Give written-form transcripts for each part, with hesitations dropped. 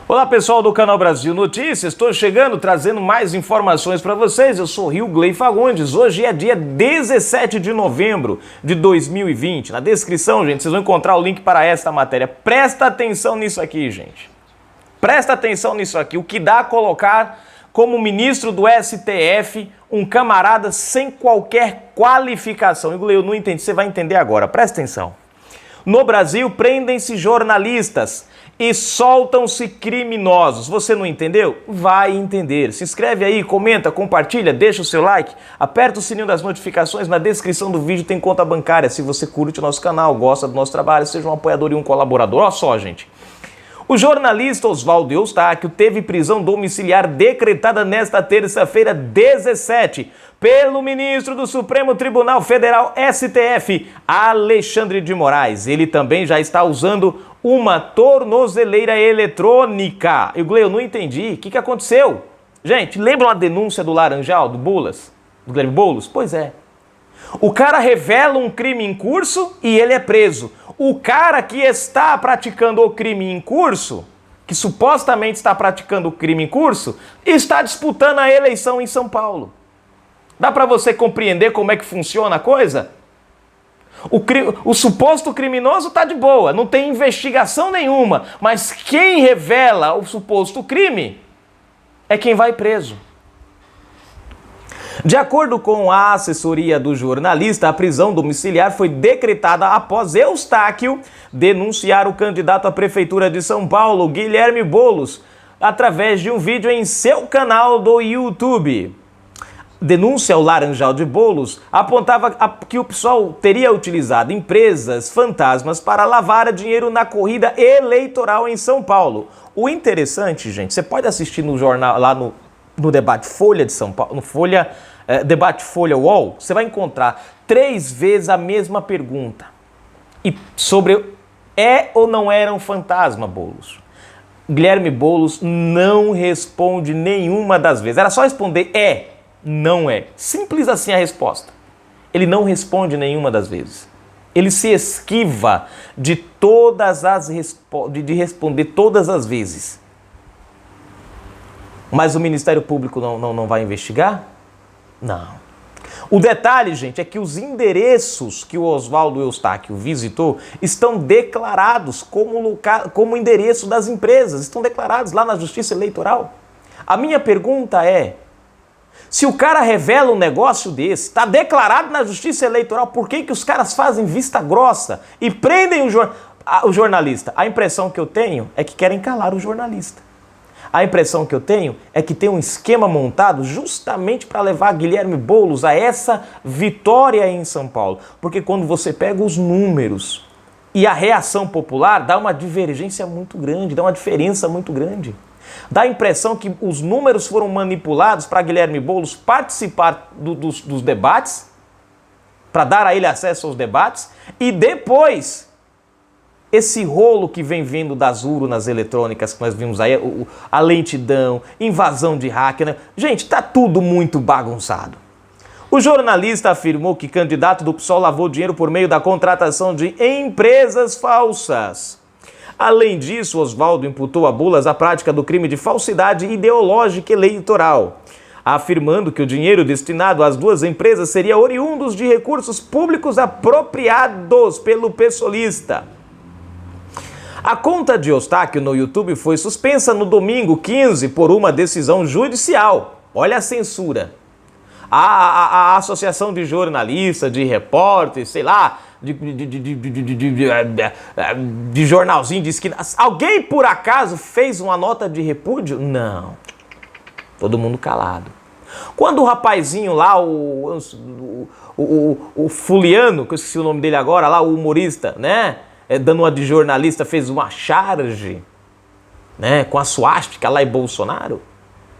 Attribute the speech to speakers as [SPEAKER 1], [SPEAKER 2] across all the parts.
[SPEAKER 1] Olá pessoal do canal Brasil Notícias, estou chegando trazendo mais informações para vocês. Eu sou Rilgley Fagundes. Hoje é dia 17 de novembro de 2020. Na descrição, gente, vocês vão encontrar o link para esta matéria. Presta atenção nisso aqui, gente. Presta atenção nisso aqui. O que dá a colocar como ministro do STF um camarada sem qualquer qualificação. Rilgley, eu não entendi, você vai entender agora. Presta atenção. No Brasil, prendem-se jornalistas e soltam-se criminosos. Você não entendeu? Vai entender. Se inscreve aí, comenta, compartilha, deixa o seu like, aperta o sininho das notificações. Na descrição do vídeo tem conta bancária. Se você curte o nosso canal, gosta do nosso trabalho, seja um apoiador e um colaborador. Olha só, gente. O jornalista Oswaldo Eustáquio teve prisão domiciliar decretada nesta terça-feira 17 pelo ministro do Supremo Tribunal Federal, STF, Alexandre de Moraes. Ele também já está usando uma tornozeleira eletrônica. Eu não entendi. O que aconteceu? Gente, lembram a denúncia do Laranjal, do Boulos? Do Guilherme Boulos? Pois é. O cara revela um crime em curso e ele é preso. O cara que está praticando o crime em curso, que supostamente está praticando o crime em curso, está disputando a eleição em São Paulo. Dá para você compreender como é que funciona a coisa? O suposto criminoso está de boa, não tem investigação nenhuma, mas quem revela o suposto crime é quem vai preso. De acordo com a assessoria do jornalista, a prisão domiciliar foi decretada após Eustáquio denunciar o candidato à prefeitura de São Paulo, Guilherme Boulos, através de um vídeo em seu canal do YouTube. Denúncia ao Laranjal de Boulos apontava que o PSOL teria utilizado empresas fantasmas para lavar dinheiro na corrida eleitoral em São Paulo. O interessante, gente, você pode assistir no jornal, lá no Debate Folha de São Paulo, no Debate Folha UOL, você vai encontrar 3 vezes a mesma pergunta. E sobre ou não era um fantasma, Boulos? Guilherme Boulos não responde nenhuma das vezes. Era só responder não é. Simples assim a resposta. Ele não responde nenhuma das vezes. Ele se esquiva de responder todas as vezes. Mas o Ministério Público não vai investigar? Não. O detalhe, gente, é que os endereços que o Oswaldo Eustáquio visitou estão declarados como endereço das empresas. Estão declarados lá na Justiça Eleitoral. A minha pergunta é, se o cara revela um negócio desse, está declarado na Justiça Eleitoral, por que os caras fazem vista grossa e prendem o jornalista? A impressão que eu tenho é que querem calar o jornalista. A impressão que eu tenho é que tem um esquema montado justamente para levar Guilherme Boulos a essa vitória em São Paulo. Porque quando você pega os números e a reação popular, dá uma divergência muito grande, dá uma diferença muito grande. Dá a impressão que os números foram manipulados para Guilherme Boulos participar dos debates, para dar a ele acesso aos debates, e depois esse rolo que vem vindo das urnas eletrônicas que nós vimos aí, a lentidão, invasão de hacker, né? Gente, tá tudo muito bagunçado. O jornalista afirmou que candidato do PSOL lavou dinheiro por meio da contratação de empresas falsas. Além disso, Oswaldo imputou a Boulos a prática do crime de falsidade ideológica eleitoral, afirmando que o dinheiro destinado às duas empresas seria oriundos de recursos públicos apropriados pelo pessoalista. A conta de Eustáquio no YouTube foi suspensa no domingo 15 por uma decisão judicial. Olha a censura. A Associação de Jornalistas, de Repórteres, sei lá, de jornalzinho de esquina. Alguém por acaso fez uma nota de repúdio? Não. Todo mundo calado. Quando o rapazinho lá, o Fuliano, que eu esqueci o nome dele agora, lá, o humorista, né? Dando uma de jornalista, fez uma charge, né? Com a suástica lá em Bolsonaro.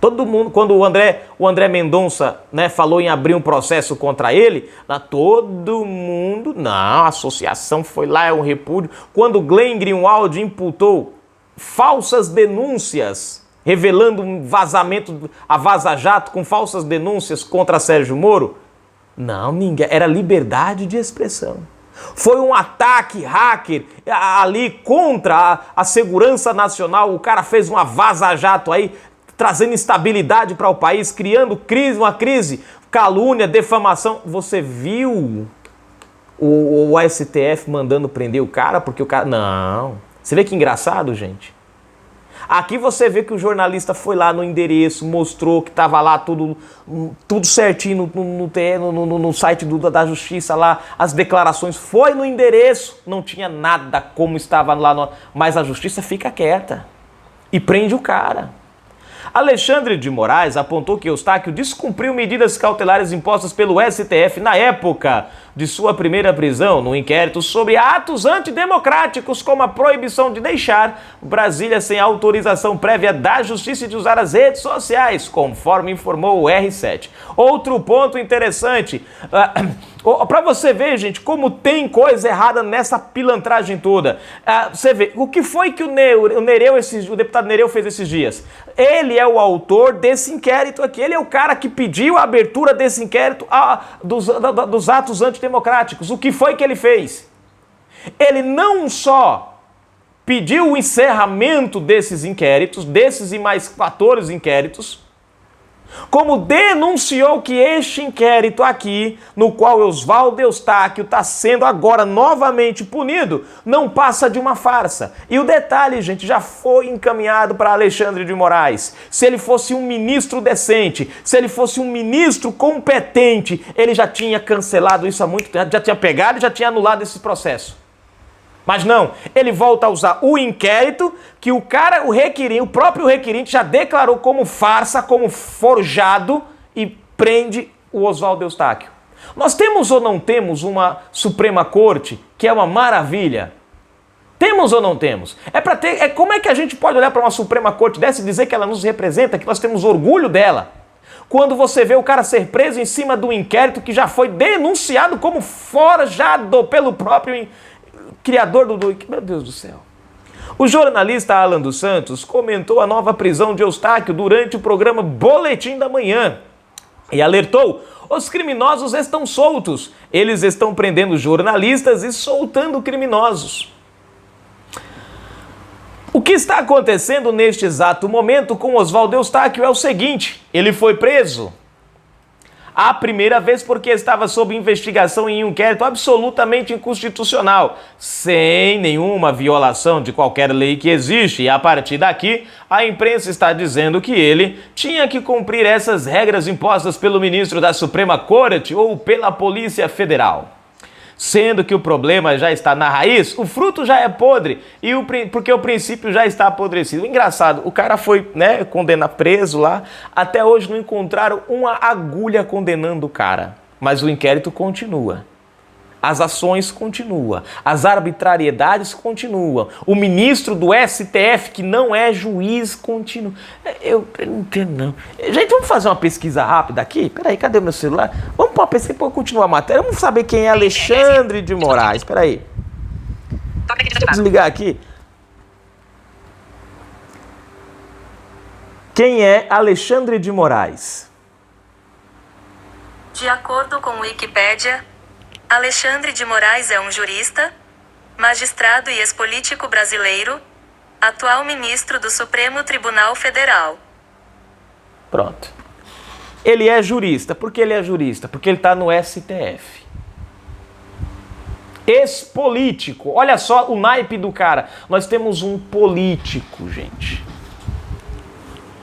[SPEAKER 1] Todo mundo, quando o André Mendonça, né, falou em abrir um processo contra ele, todo mundo, não, a associação foi lá, é um repúdio. Quando o Glenn Greenwald imputou falsas denúncias, revelando um vazamento, a Vaza Jato com falsas denúncias contra Sérgio Moro, não, ninguém, era liberdade de expressão. Foi um ataque hacker ali contra a segurança nacional. O cara fez uma vaza-jato aí, trazendo instabilidade para o país, criando uma crise, calúnia, defamação. Você viu o STF mandando prender o cara porque o cara... Não. Você vê que engraçado, gente? Aqui você vê que o jornalista foi lá no endereço, mostrou que estava lá tudo certinho no site da Justiça lá, as declarações, foi no endereço, não tinha nada como estava lá, mas a Justiça fica quieta e prende o cara. Alexandre de Moraes apontou que Eustáquio descumpriu medidas cautelares impostas pelo STF na época de sua primeira prisão no inquérito sobre atos antidemocráticos, como a proibição de deixar Brasília sem autorização prévia da Justiça e de usar as redes sociais, conforme informou o R7. Outro ponto interessante, para você ver, gente, como tem coisa errada nessa pilantragem toda. Você vê, o que foi que o deputado Nereu fez esses dias? Ele é o autor desse inquérito aqui, ele é o cara que pediu a abertura desse inquérito dos atos antidemocráticos. O que foi que ele fez? Ele não só pediu o encerramento desses inquéritos, desses e mais 14 inquéritos, como denunciou que este inquérito aqui, no qual Oswaldo Eustáquio está sendo agora novamente punido, não passa de uma farsa. E o detalhe, gente, já foi encaminhado para Alexandre de Moraes. Se ele fosse um ministro decente, se ele fosse um ministro competente, ele já tinha cancelado isso há muito tempo, já tinha pegado e já tinha anulado esse processo. Mas não, ele volta a usar o inquérito que o próprio requerente já declarou como farsa, como forjado e prende o Oswaldo Eustáquio. Nós temos ou não temos uma Suprema Corte que é uma maravilha? Temos ou não temos? Como é que a gente pode olhar para uma Suprema Corte dessa e dizer que ela nos representa, que nós temos orgulho dela? Quando você vê o cara ser preso em cima do inquérito que já foi denunciado como forjado pelo próprio criador do... Meu Deus do céu. O jornalista Alan dos Santos comentou a nova prisão de Eustáquio durante o programa Boletim da Manhã e alertou: os criminosos estão soltos, eles estão prendendo jornalistas e soltando criminosos. O que está acontecendo neste exato momento com Oswaldo Eustáquio é o seguinte: ele foi preso a primeira vez porque estava sob investigação em um inquérito absolutamente inconstitucional, sem nenhuma violação de qualquer lei que existe. E a partir daqui, a imprensa está dizendo que ele tinha que cumprir essas regras impostas pelo ministro da Suprema Corte ou pela Polícia Federal. Sendo que o problema já está na raiz, o fruto já é podre, porque o princípio já está apodrecido. Engraçado, o cara foi, condenado, preso lá, até hoje não encontraram uma agulha condenando o cara. Mas o inquérito continua. As ações continuam, as arbitrariedades continuam. O ministro do STF, que não é juiz, continua. Eu não entendo, não. Gente, vamos fazer uma pesquisa rápida aqui? Peraí, cadê o meu celular? Vamos pôr uma pesquisa para continuar a matéria. Vamos saber quem é Alexandre de Moraes. Peraí. Deixa eu desligar aqui. Quem é Alexandre de Moraes?
[SPEAKER 2] De acordo com o Wikipédia, Alexandre de Moraes é um jurista, magistrado e ex-político brasileiro, atual ministro do Supremo Tribunal Federal.
[SPEAKER 1] Pronto. Ele é jurista. Por que ele é jurista? Porque ele está no STF. Ex-político. Olha só o naipe do cara. Nós temos um político, gente.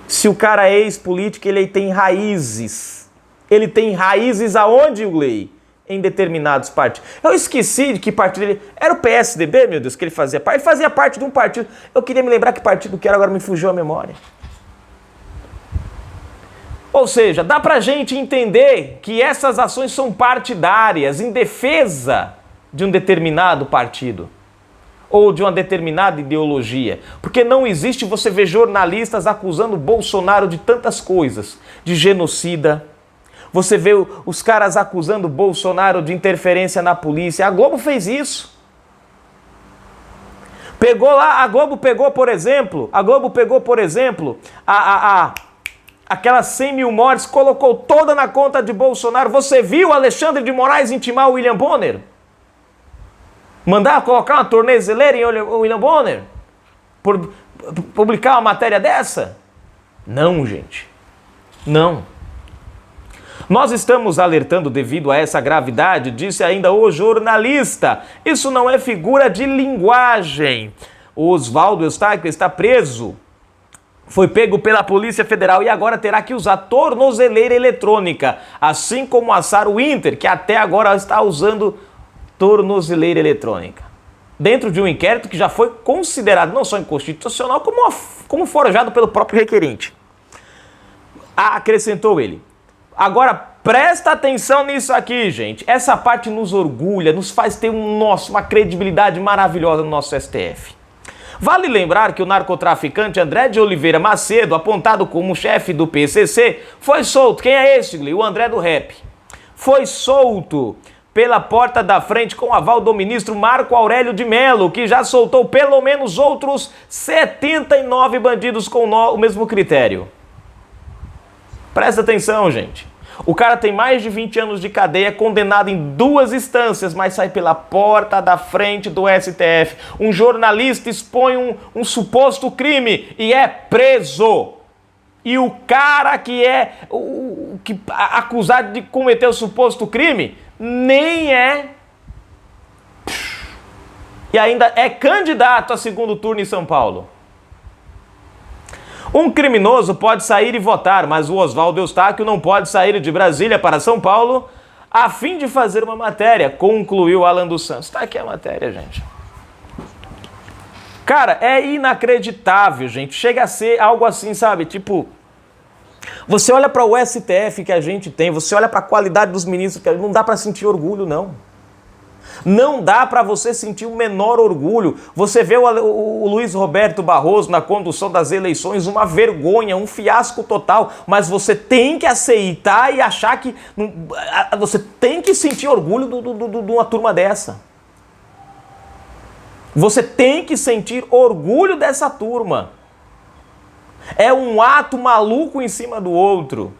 [SPEAKER 1] Se o cara é ex-político, ele tem raízes. Ele tem raízes aonde, Ugley? Em determinados partidos. Eu esqueci de que partido ele... Era o PSDB, meu Deus, que ele fazia parte. Ele fazia parte de um partido. Eu queria me lembrar que partido que era, agora me fugiu a memória. Ou seja, dá pra gente entender que essas ações são partidárias, em defesa de um determinado partido. Ou de uma determinada ideologia. Porque não existe você ver jornalistas acusando Bolsonaro de tantas coisas. De genocida. Você vê os caras acusando o Bolsonaro de interferência na polícia. A Globo fez isso. A Globo pegou, por exemplo, aquelas 100 mil mortes, colocou toda na conta de Bolsonaro. Você viu Alexandre de Moraes intimar o William Bonner? Mandar colocar uma tornezeleira em William Bonner? Por publicar uma matéria dessa? Não, gente. Não. Nós estamos alertando devido a essa gravidade, disse ainda o jornalista. Isso não é figura de linguagem. O Oswaldo Eustáquio está preso. Foi pego pela Polícia Federal e agora terá que usar tornozeleira eletrônica, assim como a Sarah Winter, que até agora está usando tornozeleira eletrônica. Dentro de um inquérito que já foi considerado não só inconstitucional, como forjado pelo próprio requerente. Acrescentou ele. Agora, presta atenção nisso aqui, gente. Essa parte nos orgulha, nos faz ter uma credibilidade maravilhosa no nosso STF. Vale lembrar que o narcotraficante André de Oliveira Macedo, apontado como chefe do PCC, foi solto. Quem é esse, Gli? O André do Rap. Foi solto pela porta da frente com aval do ministro Marco Aurélio de Mello, que já soltou pelo menos outros 79 bandidos com o mesmo critério. Presta atenção, gente. O cara tem mais de 20 anos de cadeia, condenado em 2 instâncias, mas sai pela porta da frente do STF. Um jornalista expõe um suposto crime e é preso. E o cara que é acusado de cometer o suposto crime nem é. E ainda é candidato a segundo turno em São Paulo. Um criminoso pode sair e votar, mas o Oswaldo Eustáquio não pode sair de Brasília para São Paulo a fim de fazer uma matéria, concluiu Alan dos Santos. Está aqui a matéria, gente. Cara, é inacreditável, gente. Chega a ser algo assim, sabe? Tipo, você olha para o STF que a gente tem, você olha para a qualidade dos ministros, que não dá para sentir orgulho, não. Não dá para você sentir o menor orgulho. Você vê o Luiz Roberto Barroso na condução das eleições, uma vergonha, um fiasco total, mas você tem que aceitar e achar que... Você tem que sentir orgulho de uma turma dessa. Você tem que sentir orgulho dessa turma. É um ato maluco em cima do outro.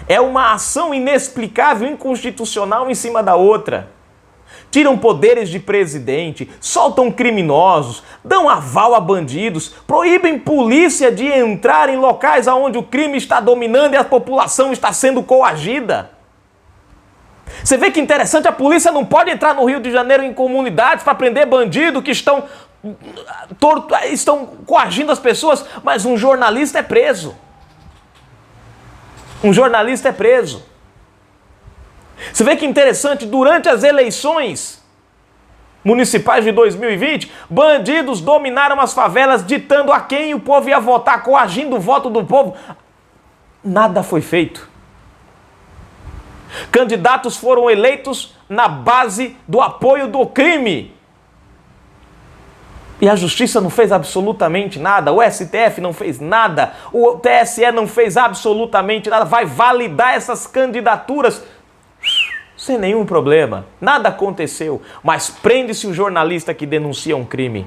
[SPEAKER 1] É uma ação inexplicável, inconstitucional em cima da outra. Tiram poderes de presidente, soltam criminosos, dão aval a bandidos, proíbem polícia de entrar em locais onde o crime está dominando e a população está sendo coagida. Você vê que interessante, a polícia não pode entrar no Rio de Janeiro em comunidades para prender bandido que estão coagindo as pessoas, mas um jornalista é preso. Um jornalista é preso. Você vê que interessante, durante as eleições municipais de 2020, bandidos dominaram as favelas, ditando a quem o povo ia votar, coagindo o voto do povo. Nada foi feito. Candidatos foram eleitos na base do apoio do crime. E a justiça não fez absolutamente nada, o STF não fez nada, o TSE não fez absolutamente nada, vai validar essas candidaturas sem nenhum problema. Nada aconteceu, mas prende-se o jornalista que denuncia um crime.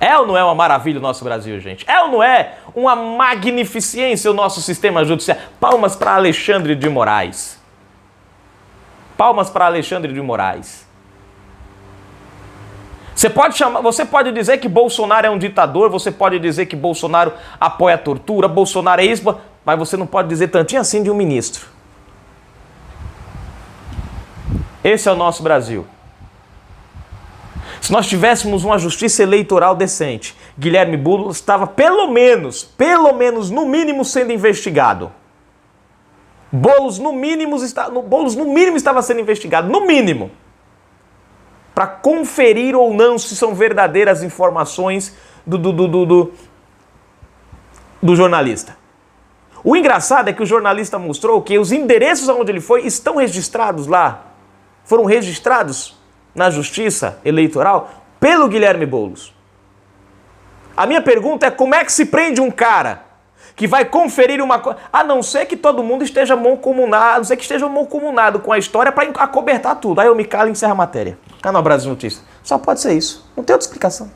[SPEAKER 1] É ou não é uma maravilha o nosso Brasil, gente? É ou não é uma magnificência o nosso sistema judiciário? Palmas para Alexandre de Moraes. Palmas para Alexandre de Moraes. Você pode dizer que Bolsonaro é um ditador, você pode dizer que Bolsonaro apoia a tortura, Bolsonaro é isso, mas você não pode dizer tantinho assim de um ministro. Esse é o nosso Brasil. Se nós tivéssemos uma justiça eleitoral decente, Guilherme Boulos estava pelo menos, no mínimo sendo investigado. Boulos no mínimo estava sendo investigado, no mínimo. Para conferir ou não se são verdadeiras informações do jornalista. O engraçado é que o jornalista mostrou que os endereços aonde ele foi estão registrados lá. Foram registrados na Justiça Eleitoral pelo Guilherme Boulos. A minha pergunta é como é que se prende um cara que vai conferir uma coisa, a não ser que todo mundo esteja mancomunado, a não ser que esteja mancomunado com a história para acobertar tudo. Aí eu me calo e encerro a matéria. Canal Brasil Notícias. Só pode ser isso. Não tem outra explicação.